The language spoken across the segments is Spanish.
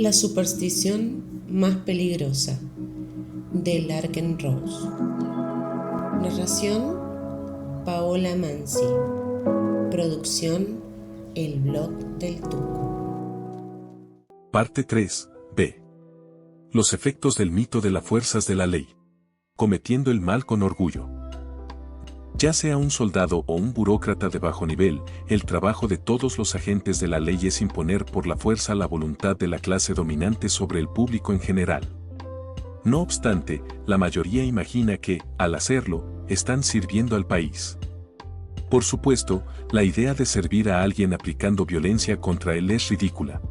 La superstición más peligrosa, de Larken Rose. Narración, Paola Mansi. Producción, El Blog del Tuco. Parte 3, B. Los efectos del mito de las fuerzas de la ley. Cometiendo el mal con orgullo. Ya sea un soldado o un burócrata de bajo nivel, el trabajo de todos los agentes de la ley es imponer por la fuerza la voluntad de la clase dominante sobre el público en general. No obstante, la mayoría imagina que, al hacerlo, están sirviendo al país. Por supuesto, la idea de servir a alguien aplicando violencia contra él es ridícula.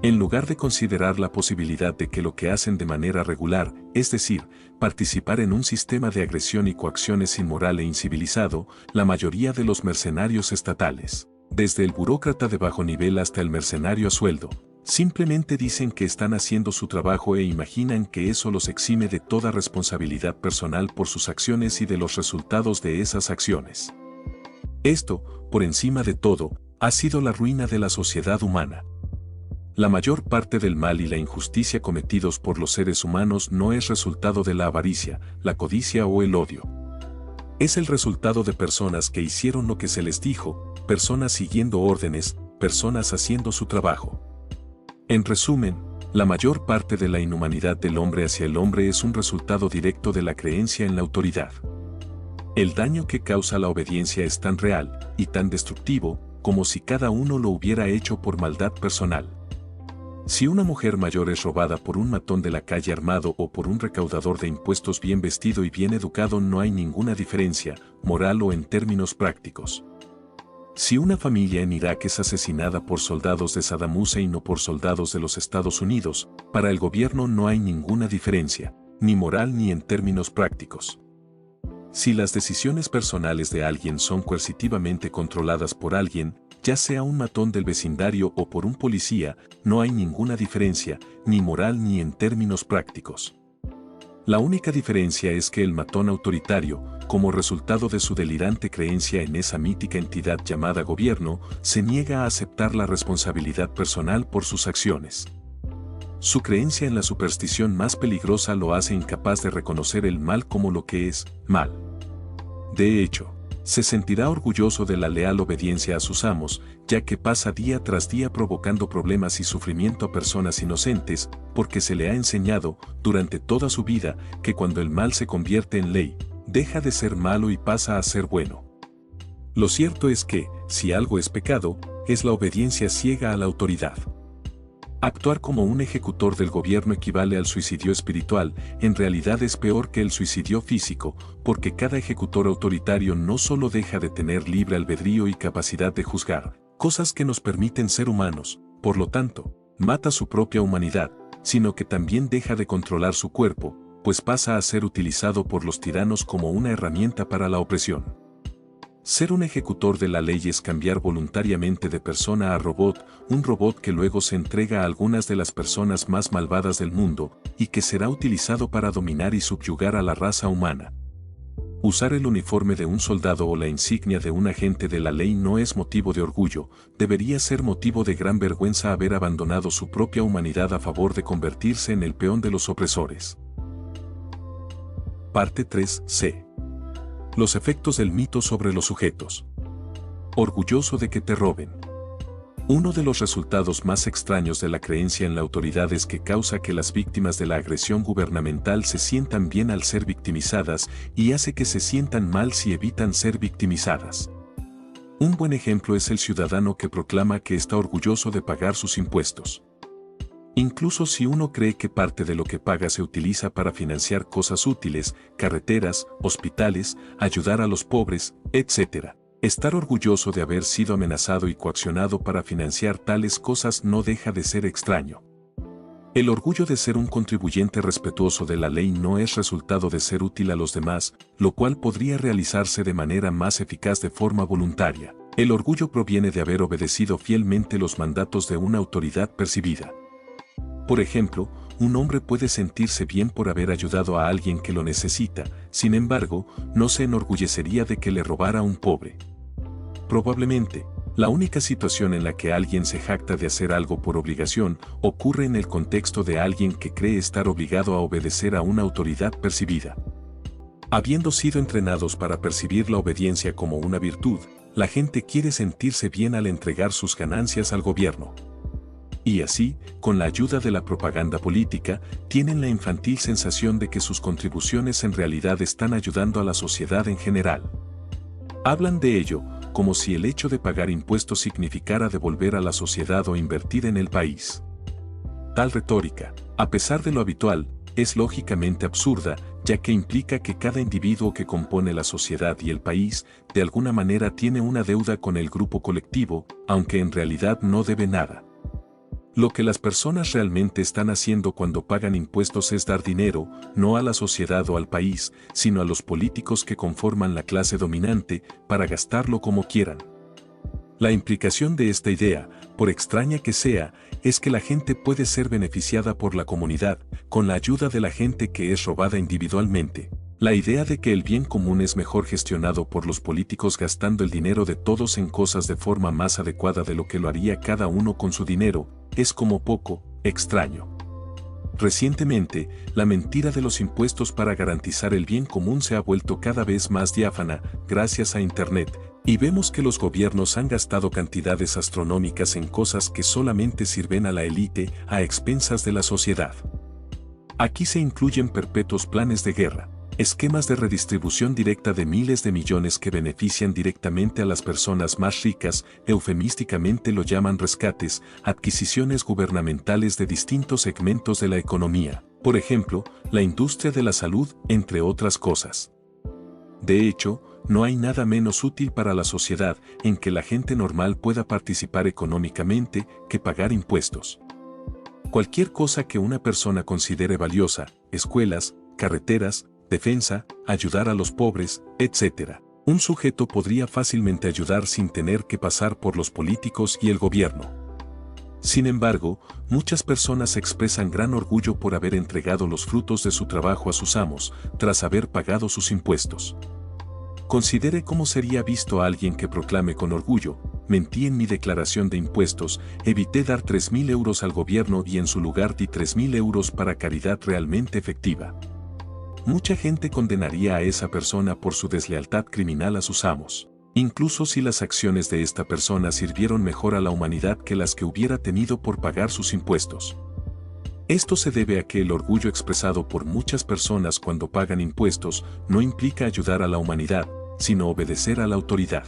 En lugar de considerar la posibilidad de que lo que hacen de manera regular, es decir, participar en un sistema de agresión y coacción es inmoral e incivilizado, la mayoría de los mercenarios estatales, desde el burócrata de bajo nivel hasta el mercenario a sueldo, simplemente dicen que están haciendo su trabajo e imaginan que eso los exime de toda responsabilidad personal por sus acciones y de los resultados de esas acciones. Esto, por encima de todo, ha sido la ruina de la sociedad humana. La mayor parte del mal y la injusticia cometidos por los seres humanos no es resultado de la avaricia, la codicia o el odio. Es el resultado de personas que hicieron lo que se les dijo, personas siguiendo órdenes, personas haciendo su trabajo. En resumen, la mayor parte de la inhumanidad del hombre hacia el hombre es un resultado directo de la creencia en la autoridad. El daño que causa la obediencia es tan real y tan destructivo como si cada uno lo hubiera hecho por maldad personal. Si una mujer mayor es robada por un matón de la calle armado o por un recaudador de impuestos bien vestido y bien educado, no hay ninguna diferencia, moral o en términos prácticos. Si una familia en Irak es asesinada por soldados de Saddam Hussein o por soldados de los Estados Unidos, para el gobierno no hay ninguna diferencia, ni moral ni en términos prácticos. Si las decisiones personales de alguien son coercitivamente controladas por alguien, ya sea un matón del vecindario o por un policía, no hay ninguna diferencia, ni moral ni en términos prácticos. La única diferencia es que el matón autoritario, como resultado de su delirante creencia en esa mítica entidad llamada gobierno, se niega a aceptar la responsabilidad personal por sus acciones. Su creencia en la superstición más peligrosa lo hace incapaz de reconocer el mal como lo que es mal. De hecho, se sentirá orgulloso de la leal obediencia a sus amos, ya que pasa día tras día provocando problemas y sufrimiento a personas inocentes, porque se le ha enseñado, durante toda su vida, que cuando el mal se convierte en ley, deja de ser malo y pasa a ser bueno. Lo cierto es que, si algo es pecado, es la obediencia ciega a la autoridad. Actuar como un ejecutor del gobierno equivale al suicidio espiritual, en realidad es peor que el suicidio físico, porque cada ejecutor autoritario no solo deja de tener libre albedrío y capacidad de juzgar, cosas que nos permiten ser humanos, por lo tanto, mata su propia humanidad, sino que también deja de controlar su cuerpo, pues pasa a ser utilizado por los tiranos como una herramienta para la opresión. Ser un ejecutor de la ley es cambiar voluntariamente de persona a robot, un robot que luego se entrega a algunas de las personas más malvadas del mundo, y que será utilizado para dominar y subyugar a la raza humana. Usar el uniforme de un soldado o la insignia de un agente de la ley no es motivo de orgullo, debería ser motivo de gran vergüenza haber abandonado su propia humanidad a favor de convertirse en el peón de los opresores. Parte 3c. Los efectos del mito sobre los sujetos. Orgulloso de que te roben. Uno de los resultados más extraños de la creencia en la autoridad es que causa que las víctimas de la agresión gubernamental se sientan bien al ser victimizadas y hace que se sientan mal si evitan ser victimizadas. Un buen ejemplo es el ciudadano que proclama que está orgulloso de pagar sus impuestos. Incluso si uno cree que parte de lo que paga se utiliza para financiar cosas útiles, carreteras, hospitales, ayudar a los pobres, etc. Estar orgulloso de haber sido amenazado y coaccionado para financiar tales cosas no deja de ser extraño. El orgullo de ser un contribuyente respetuoso de la ley no es resultado de ser útil a los demás, lo cual podría realizarse de manera más eficaz de forma voluntaria. El orgullo proviene de haber obedecido fielmente los mandatos de una autoridad percibida. Por ejemplo, un hombre puede sentirse bien por haber ayudado a alguien que lo necesita, sin embargo, no se enorgullecería de que le robara a un pobre. Probablemente, La única situación en la que alguien se jacta de hacer algo por obligación ocurre en el contexto de alguien que cree estar obligado a obedecer a una autoridad percibida. Habiendo sido entrenados para percibir la obediencia como una virtud, la gente quiere sentirse bien al entregar sus ganancias al gobierno. Y así, con la ayuda de la propaganda política, tienen la infantil sensación de que sus contribuciones en realidad están ayudando a la sociedad en general. Hablan de ello como si el hecho de pagar impuestos significara devolver a la sociedad o invertir en el país. Tal retórica, a pesar de lo habitual, es lógicamente absurda, ya que implica que cada individuo que compone la sociedad y el país, de alguna manera tiene una deuda con el grupo colectivo, aunque en realidad no debe nada. Lo que las personas realmente están haciendo cuando pagan impuestos es dar dinero, no a la sociedad o al país, sino a los políticos que conforman la clase dominante, para gastarlo como quieran. La implicación de esta idea, por extraña que sea, es que la gente puede ser beneficiada por la comunidad, con la ayuda de la gente que es robada individualmente. La idea de que el bien común es mejor gestionado por los políticos gastando el dinero de todos en cosas de forma más adecuada de lo que lo haría cada uno con su dinero, es como poco extraño. Recientemente, la mentira de los impuestos para garantizar el bien común se ha vuelto cada vez más diáfana gracias a Internet, y vemos que los gobiernos han gastado cantidades astronómicas en cosas que solamente sirven a la élite a expensas de la sociedad. Aquí se incluyen perpetuos planes de guerra, esquemas de redistribución directa de miles de millones que benefician directamente a las personas más ricas, eufemísticamente lo llaman rescates, adquisiciones gubernamentales de distintos segmentos de la economía, por ejemplo, la industria de la salud, entre otras cosas. De hecho, no hay nada menos útil para la sociedad en que la gente normal pueda participar económicamente que pagar impuestos. Cualquier cosa que una persona considere valiosa, escuelas, carreteras, defensa, ayudar a los pobres, etc. Un sujeto podría fácilmente ayudar sin tener que pasar por los políticos y el gobierno. Sin embargo, muchas personas expresan gran orgullo por haber entregado los frutos de su trabajo a sus amos, tras haber pagado sus impuestos. Considere cómo sería visto a alguien que proclame con orgullo: mentí en mi declaración de impuestos, evité dar 3.000 euros al gobierno y en su lugar di 3.000 euros para caridad realmente efectiva. Mucha gente condenaría a esa persona por su deslealtad criminal a sus amos, incluso si las acciones de esta persona sirvieron mejor a la humanidad que las que hubiera tenido por pagar sus impuestos. Esto se debe a que el orgullo expresado por muchas personas cuando pagan impuestos no implica ayudar a la humanidad, sino obedecer a la autoridad.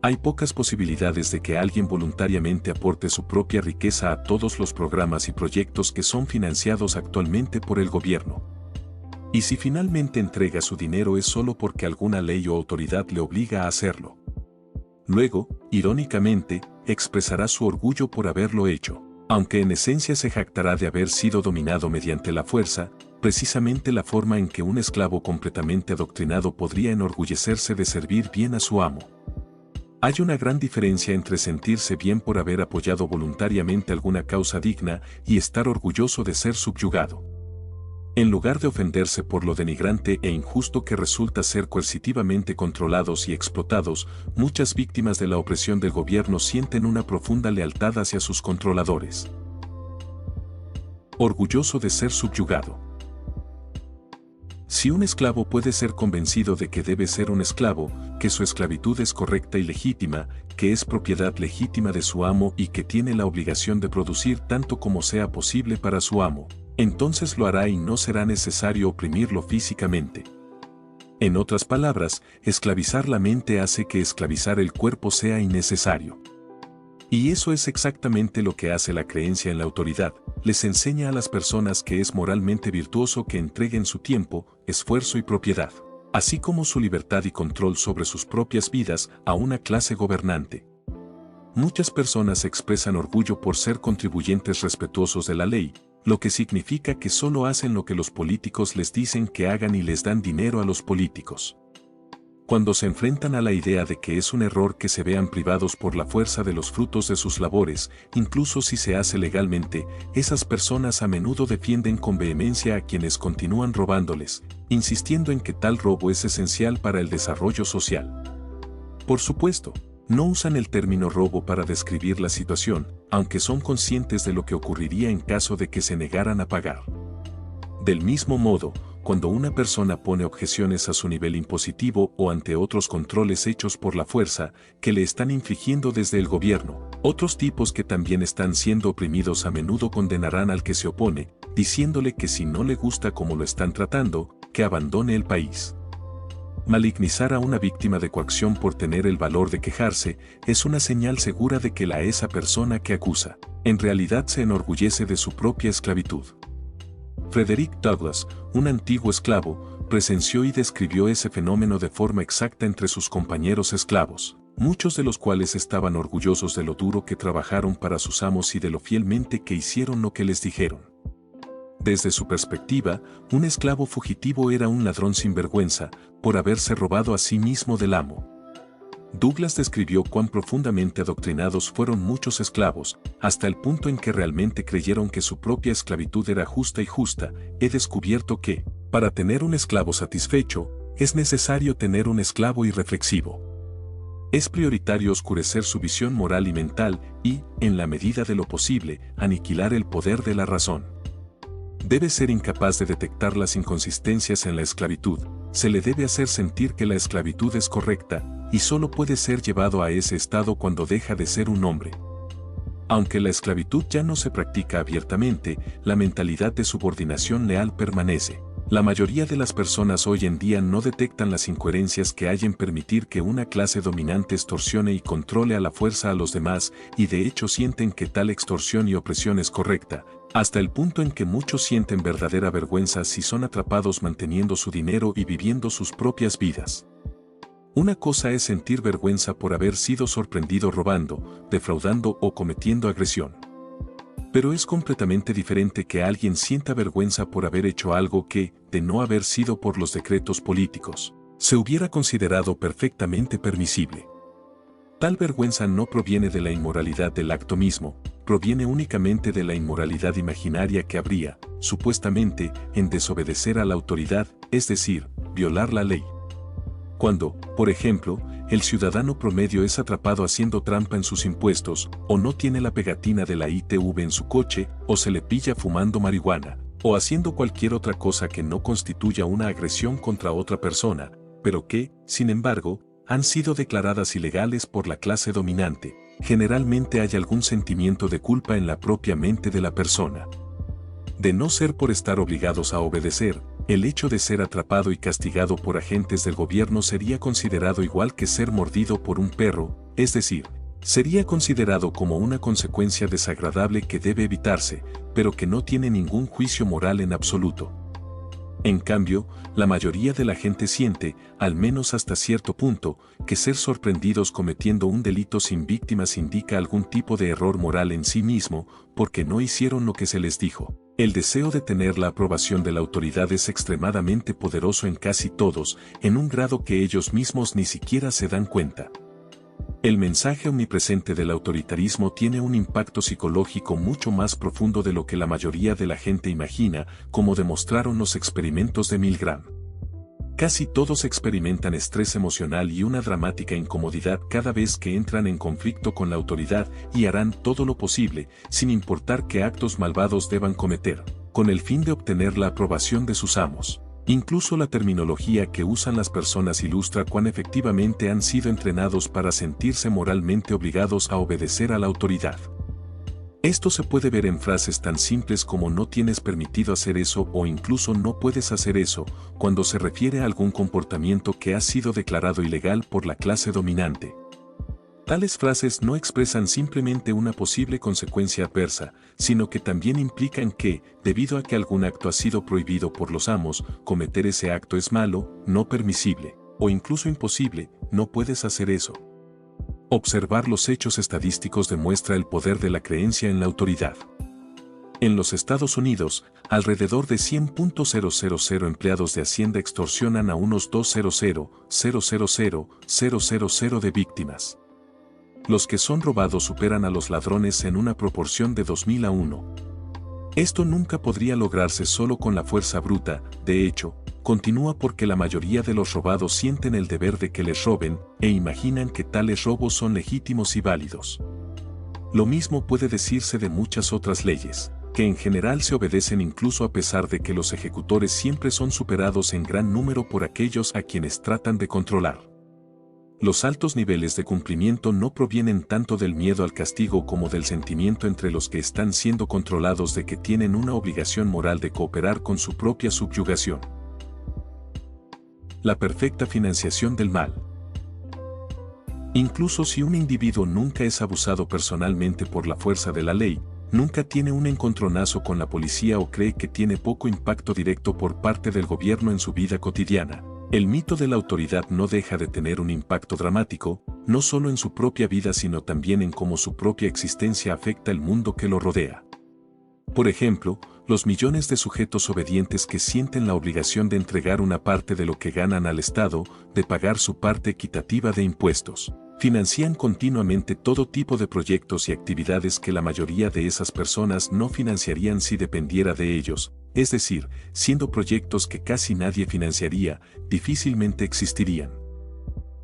Hay pocas posibilidades de que alguien voluntariamente aporte su propia riqueza a todos los programas y proyectos que son financiados actualmente por el gobierno. Y si finalmente entrega su dinero es solo porque alguna ley o autoridad le obliga a hacerlo. Luego, irónicamente, expresará su orgullo por haberlo hecho, aunque en esencia se jactará de haber sido dominado mediante la fuerza, precisamente la forma en que un esclavo completamente adoctrinado podría enorgullecerse de servir bien a su amo. Hay una gran diferencia entre sentirse bien por haber apoyado voluntariamente alguna causa digna y estar orgulloso de ser subyugado. En lugar de ofenderse por lo denigrante e injusto que resulta ser coercitivamente controlados y explotados, muchas víctimas de la opresión del gobierno sienten una profunda lealtad hacia sus controladores. Orgulloso de ser subyugado. Si un esclavo puede ser convencido de que debe ser un esclavo, que su esclavitud es correcta y legítima, que es propiedad legítima de su amo y que tiene la obligación de producir tanto como sea posible para su amo, entonces lo hará y no será necesario oprimirlo físicamente. En otras palabras, esclavizar la mente hace que esclavizar el cuerpo sea innecesario. Y eso es exactamente lo que hace la creencia en la autoridad, les enseña a las personas que es moralmente virtuoso que entreguen su tiempo, esfuerzo y propiedad, así como su libertad y control sobre sus propias vidas, a una clase gobernante. Muchas personas expresan orgullo por ser contribuyentes respetuosos de la ley, lo que significa que solo hacen lo que los políticos les dicen que hagan y les dan dinero a los políticos. Cuando se enfrentan a la idea de que es un error que se vean privados por la fuerza de los frutos de sus labores, incluso si se hace legalmente, esas personas a menudo defienden con vehemencia a quienes continúan robándoles, insistiendo en que tal robo es esencial para el desarrollo social. Por supuesto, No usan el término robo para describir la situación, aunque son conscientes de lo que ocurriría en caso de que se negaran a pagar. Del mismo modo, cuando una persona pone objeciones a su nivel impositivo o ante otros controles hechos por la fuerza que le están infligiendo desde el gobierno, otros tipos que también están siendo oprimidos a menudo condenarán al que se opone, diciéndole que si no le gusta cómo lo están tratando, que abandone el país. Malignizar a una víctima de coacción por tener el valor de quejarse es una señal segura de que esa persona que acusa, en realidad se enorgullece de su propia esclavitud. Frederick Douglass, un antiguo esclavo, presenció y describió ese fenómeno de forma exacta entre sus compañeros esclavos, muchos de los cuales estaban orgullosos de lo duro que trabajaron para sus amos y de lo fielmente que hicieron lo que les dijeron. Desde su perspectiva, un esclavo fugitivo era un ladrón sin vergüenza, por haberse robado a sí mismo del amo. Douglass describió cuán profundamente adoctrinados fueron muchos esclavos, hasta el punto en que realmente creyeron que su propia esclavitud era justa y justa. He descubierto que, para tener un esclavo satisfecho, es necesario tener un esclavo irreflexivo. Es prioritario oscurecer su visión moral y mental y, en la medida de lo posible, aniquilar el poder de la razón. Debe ser incapaz de detectar las inconsistencias en la esclavitud, se le debe hacer sentir que la esclavitud es correcta, y solo puede ser llevado a ese estado cuando deja de ser un hombre. Aunque la esclavitud ya no se practica abiertamente, la mentalidad de subordinación leal permanece. La mayoría de las personas hoy en día no detectan las incoherencias que hay en permitir que una clase dominante extorsione y controle a la fuerza a los demás, y de hecho sienten que tal extorsión y opresión es correcta, hasta el punto en que muchos sienten verdadera vergüenza si son atrapados manteniendo su dinero y viviendo sus propias vidas. Una cosa es sentir vergüenza por haber sido sorprendido robando, defraudando o cometiendo agresión. Pero es completamente diferente que alguien sienta vergüenza por haber hecho algo que, de no haber sido por los decretos políticos, se hubiera considerado perfectamente permisible. Tal vergüenza no proviene de la inmoralidad del acto mismo, proviene únicamente de la inmoralidad imaginaria que habría, supuestamente, en desobedecer a la autoridad, es decir, violar la ley. Cuando, por ejemplo, el ciudadano promedio es atrapado haciendo trampa en sus impuestos, o no tiene la pegatina de la ITV en su coche, o se le pilla fumando marihuana, o haciendo cualquier otra cosa que no constituya una agresión contra otra persona, pero que, sin embargo, han sido declaradas ilegales por la clase dominante, generalmente hay algún sentimiento de culpa en la propia mente de la persona. De no ser por estar obligados a obedecer, el hecho de ser atrapado y castigado por agentes del gobierno sería considerado igual que ser mordido por un perro, es decir, sería considerado como una consecuencia desagradable que debe evitarse, pero que no tiene ningún juicio moral en absoluto. En cambio, la mayoría de la gente siente, al menos hasta cierto punto, que ser sorprendidos cometiendo un delito sin víctimas indica algún tipo de error moral en sí mismo, porque no hicieron lo que se les dijo. El deseo de tener la aprobación de la autoridad es extremadamente poderoso en casi todos, en un grado que ellos mismos ni siquiera se dan cuenta. El mensaje omnipresente del autoritarismo tiene un impacto psicológico mucho más profundo de lo que la mayoría de la gente imagina, como demostraron los experimentos de Milgram. Casi todos experimentan estrés emocional y una dramática incomodidad cada vez que entran en conflicto con la autoridad y harán todo lo posible, sin importar qué actos malvados deban cometer, con el fin de obtener la aprobación de sus amos. Incluso la terminología que usan las personas ilustra cuán efectivamente han sido entrenados para sentirse moralmente obligados a obedecer a la autoridad. Esto se puede ver en frases tan simples como no tienes permitido hacer eso o incluso no puedes hacer eso, cuando se refiere a algún comportamiento que ha sido declarado ilegal por la clase dominante. Tales frases no expresan simplemente una posible consecuencia adversa, sino que también implican que, debido a que algún acto ha sido prohibido por los amos, cometer ese acto es malo, no permisible, o incluso imposible, no puedes hacer eso. Observar los hechos estadísticos demuestra el poder de la creencia en la autoridad. En los Estados Unidos, alrededor de 100.000 empleados de Hacienda extorsionan a unos 200.000 de víctimas. Los que son robados superan a los ladrones en una proporción de 2000 a 1. Esto nunca podría lograrse solo con la fuerza bruta, de hecho, continúa porque la mayoría de los robados sienten el deber de que les roben e imaginan que tales robos son legítimos y válidos. Lo mismo puede decirse de muchas otras leyes, que en general se obedecen incluso a pesar de que los ejecutores siempre son superados en gran número por aquellos a quienes tratan de controlar. Los altos niveles de cumplimiento no provienen tanto del miedo al castigo como del sentimiento entre los que están siendo controlados de que tienen una obligación moral de cooperar con su propia subyugación. La perfecta financiación del mal. Incluso si un individuo nunca es abusado personalmente por la fuerza de la ley, nunca tiene un encontronazo con la policía o cree que tiene poco impacto directo por parte del gobierno en su vida cotidiana, el mito de la autoridad no deja de tener un impacto dramático, no solo en su propia vida sino también en cómo su propia existencia afecta el mundo que lo rodea. Por ejemplo, los millones de sujetos obedientes que sienten la obligación de entregar una parte de lo que ganan al Estado, de pagar su parte equitativa de impuestos, financian continuamente todo tipo de proyectos y actividades que la mayoría de esas personas no financiarían si dependiera de ellos, es decir, siendo proyectos que casi nadie financiaría, difícilmente existirían.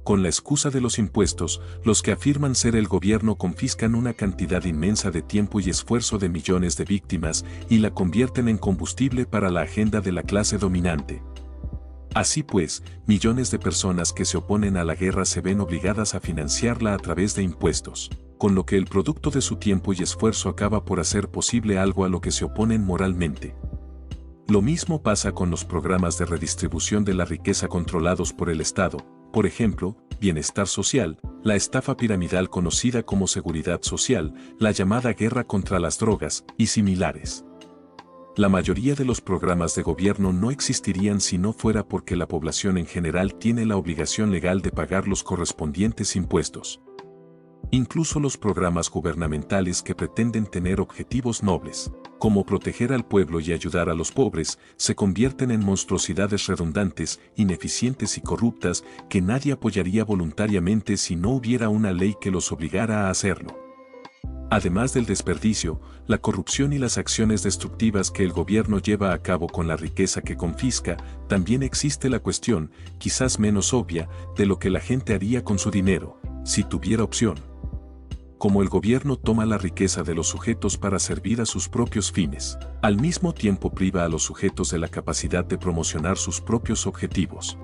Con la excusa de los impuestos, los que afirman ser el gobierno confiscan una cantidad inmensa de tiempo y esfuerzo de millones de víctimas y la convierten en combustible para la agenda de la clase dominante. Así pues, millones de personas que se oponen a la guerra se ven obligadas a financiarla a través de impuestos, con lo que el producto de su tiempo y esfuerzo acaba por hacer posible algo a lo que se oponen moralmente. Lo mismo pasa con los programas de redistribución de la riqueza controlados por el Estado, por ejemplo, bienestar social, la estafa piramidal conocida como seguridad social, la llamada guerra contra las drogas, y similares. La mayoría de los programas de gobierno no existirían si no fuera porque la población en general tiene la obligación legal de pagar los correspondientes impuestos. Incluso los programas gubernamentales que pretenden tener objetivos nobles, como proteger al pueblo y ayudar a los pobres, se convierten en monstruosidades redundantes, ineficientes y corruptas que nadie apoyaría voluntariamente si no hubiera una ley que los obligara a hacerlo. Además del desperdicio, la corrupción y las acciones destructivas que el gobierno lleva a cabo con la riqueza que confisca, también existe la cuestión, quizás menos obvia, de lo que la gente haría con su dinero, si tuviera opción. Como el gobierno toma la riqueza de los sujetos para servir a sus propios fines, al mismo tiempo priva a los sujetos de la capacidad de promocionar sus propios objetivos.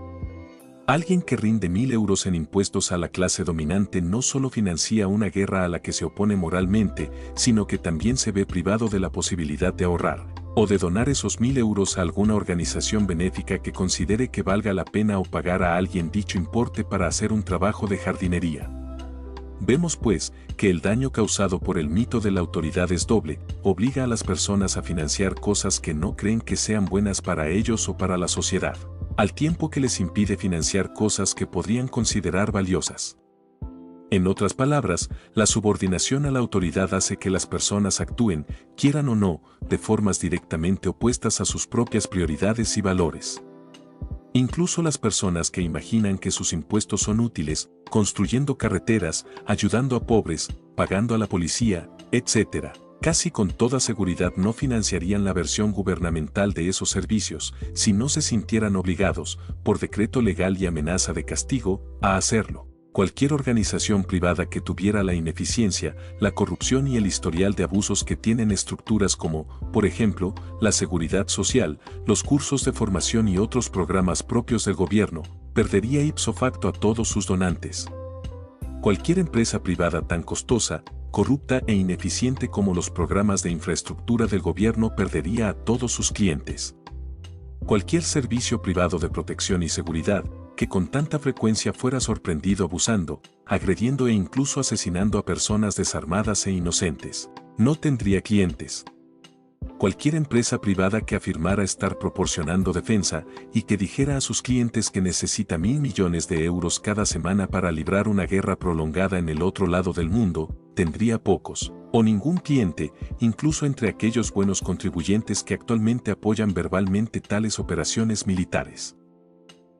Alguien que rinde 1.000 euros en impuestos a la clase dominante no solo financia una guerra a la que se opone moralmente, sino que también se ve privado de la posibilidad de ahorrar, o de donar esos 1.000 euros a alguna organización benéfica que considere que valga la pena o pagar a alguien dicho importe para hacer un trabajo de jardinería. Vemos pues, que el daño causado por el mito de la autoridad es doble, obliga a las personas a financiar cosas que no creen que sean buenas para ellos o para la sociedad, al tiempo que les impide financiar cosas que podrían considerar valiosas. En otras palabras, la subordinación a la autoridad hace que las personas actúen, quieran o no, de formas directamente opuestas a sus propias prioridades y valores. Incluso las personas que imaginan que sus impuestos son útiles, construyendo carreteras, ayudando a pobres, pagando a la policía, etc., casi con toda seguridad no financiarían la versión gubernamental de esos servicios, si no se sintieran obligados, por decreto legal y amenaza de castigo, a hacerlo. Cualquier organización privada que tuviera la ineficiencia, la corrupción y el historial de abusos que tienen estructuras como, por ejemplo, la seguridad social, los cursos de formación y otros programas propios del gobierno, perdería ipso facto a todos sus donantes. Cualquier empresa privada tan costosa, corrupta e ineficiente como los programas de infraestructura del gobierno perdería a todos sus clientes. Cualquier servicio privado de protección y seguridad, que con tanta frecuencia fuera sorprendido abusando, agrediendo e incluso asesinando a personas desarmadas e inocentes, no tendría clientes. Cualquier empresa privada que afirmara estar proporcionando defensa y que dijera a sus clientes que necesita 1.000 millones de euros cada semana para librar una guerra prolongada en el otro lado del mundo, tendría pocos, o ningún cliente, incluso entre aquellos buenos contribuyentes que actualmente apoyan verbalmente tales operaciones militares.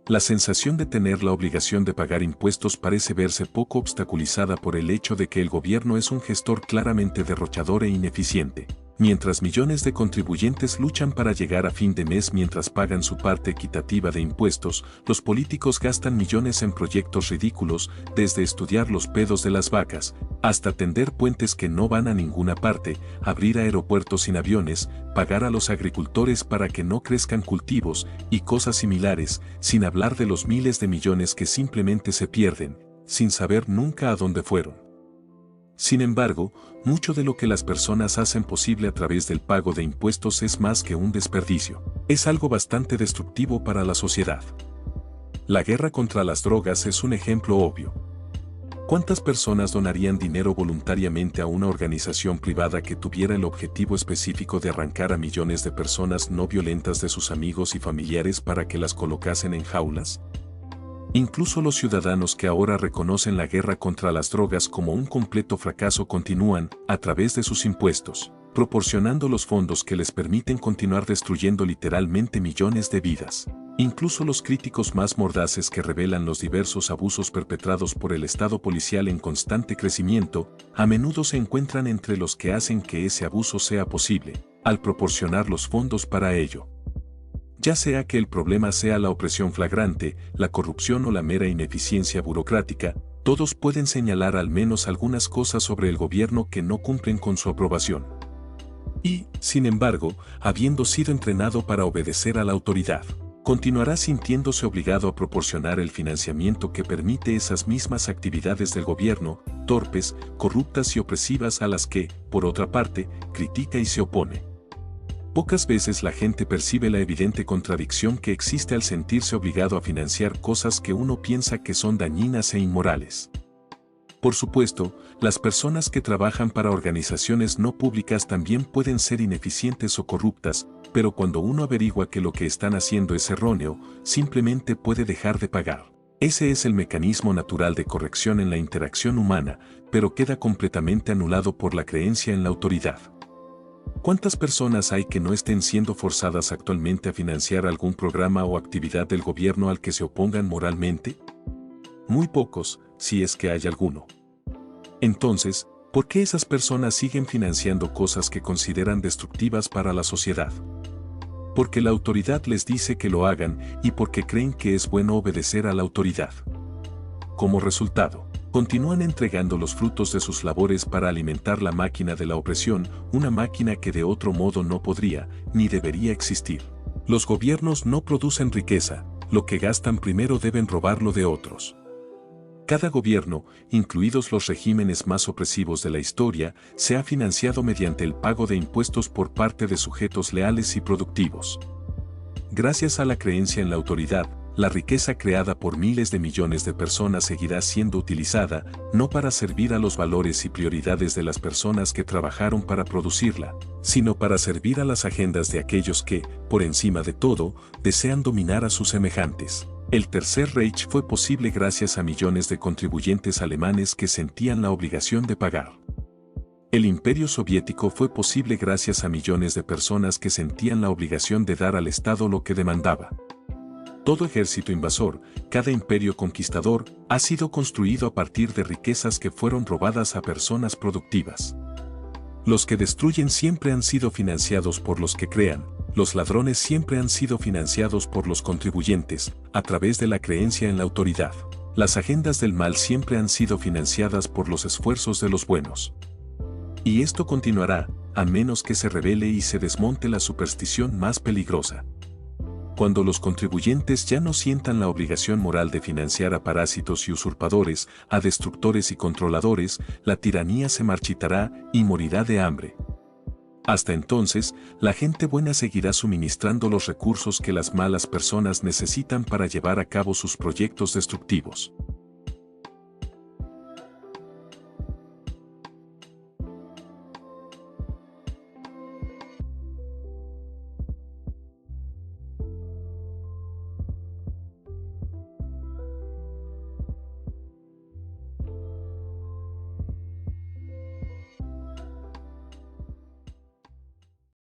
La sensación de tener la obligación de pagar impuestos parece verse poco obstaculizada por el hecho de que el gobierno es un gestor claramente derrochador e ineficiente. Mientras millones de contribuyentes luchan para llegar a fin de mes mientras pagan su parte equitativa de impuestos, los políticos gastan millones en proyectos ridículos, desde estudiar los pedos de las vacas, hasta tender puentes que no van a ninguna parte, abrir aeropuertos sin aviones, pagar a los agricultores para que no crezcan cultivos, y cosas similares, sin hablar de los miles de millones que simplemente se pierden, sin saber nunca a dónde fueron. Sin embargo, mucho de lo que las personas hacen posible a través del pago de impuestos es más que un desperdicio. Es algo bastante destructivo para la sociedad. La guerra contra las drogas es un ejemplo obvio. ¿Cuántas personas donarían dinero voluntariamente a una organización privada que tuviera el objetivo específico de arrancar a millones de personas no violentas de sus amigos y familiares para que las colocasen en jaulas? Incluso los ciudadanos que ahora reconocen la guerra contra las drogas como un completo fracaso continúan, a través de sus impuestos, proporcionando los fondos que les permiten continuar destruyendo literalmente millones de vidas. Incluso los críticos más mordaces que revelan los diversos abusos perpetrados por el Estado policial en constante crecimiento, a menudo se encuentran entre los que hacen que ese abuso sea posible, al proporcionar los fondos para ello. Ya sea que el problema sea la opresión flagrante, la corrupción o la mera ineficiencia burocrática, todos pueden señalar al menos algunas cosas sobre el gobierno que no cumplen con su aprobación. Y, sin embargo, habiendo sido entrenado para obedecer a la autoridad, continuará sintiéndose obligado a proporcionar el financiamiento que permite esas mismas actividades del gobierno, torpes, corruptas y opresivas a las que, por otra parte, critica y se opone. Pocas veces la gente percibe la evidente contradicción que existe al sentirse obligado a financiar cosas que uno piensa que son dañinas e inmorales. Por supuesto, las personas que trabajan para organizaciones no públicas también pueden ser ineficientes o corruptas, pero cuando uno averigua que lo que están haciendo es erróneo, simplemente puede dejar de pagar. Ese es el mecanismo natural de corrección en la interacción humana, pero queda completamente anulado por la creencia en la autoridad. ¿Cuántas personas hay que no estén siendo forzadas actualmente a financiar algún programa o actividad del gobierno al que se opongan moralmente? Muy pocos, si es que hay alguno. Entonces, ¿por qué esas personas siguen financiando cosas que consideran destructivas para la sociedad? Porque la autoridad les dice que lo hagan y porque creen que es bueno obedecer a la autoridad. Como resultado, continúan entregando los frutos de sus labores para alimentar la máquina de la opresión, una máquina que de otro modo no podría, ni debería existir. Los gobiernos no producen riqueza, lo que gastan primero deben robarlo de otros. Cada gobierno, incluidos los regímenes más opresivos de la historia, se ha financiado mediante el pago de impuestos por parte de sujetos leales y productivos. Gracias a la creencia en la autoridad, la riqueza creada por miles de millones de personas seguirá siendo utilizada, no para servir a los valores y prioridades de las personas que trabajaron para producirla, sino para servir a las agendas de aquellos que, por encima de todo, desean dominar a sus semejantes. El Tercer Reich fue posible gracias a millones de contribuyentes alemanes que sentían la obligación de pagar. El Imperio Soviético fue posible gracias a millones de personas que sentían la obligación de dar al Estado lo que demandaba. Todo ejército invasor, cada imperio conquistador, ha sido construido a partir de riquezas que fueron robadas a personas productivas. Los que destruyen siempre han sido financiados por los que crean, los ladrones siempre han sido financiados por los contribuyentes, a través de la creencia en la autoridad. Las agendas del mal siempre han sido financiadas por los esfuerzos de los buenos. Y esto continuará, a menos que se revele y se desmonte la superstición más peligrosa. Cuando los contribuyentes ya no sientan la obligación moral de financiar a parásitos y usurpadores, a destructores y controladores, la tiranía se marchitará y morirá de hambre. Hasta entonces, la gente buena seguirá suministrando los recursos que las malas personas necesitan para llevar a cabo sus proyectos destructivos.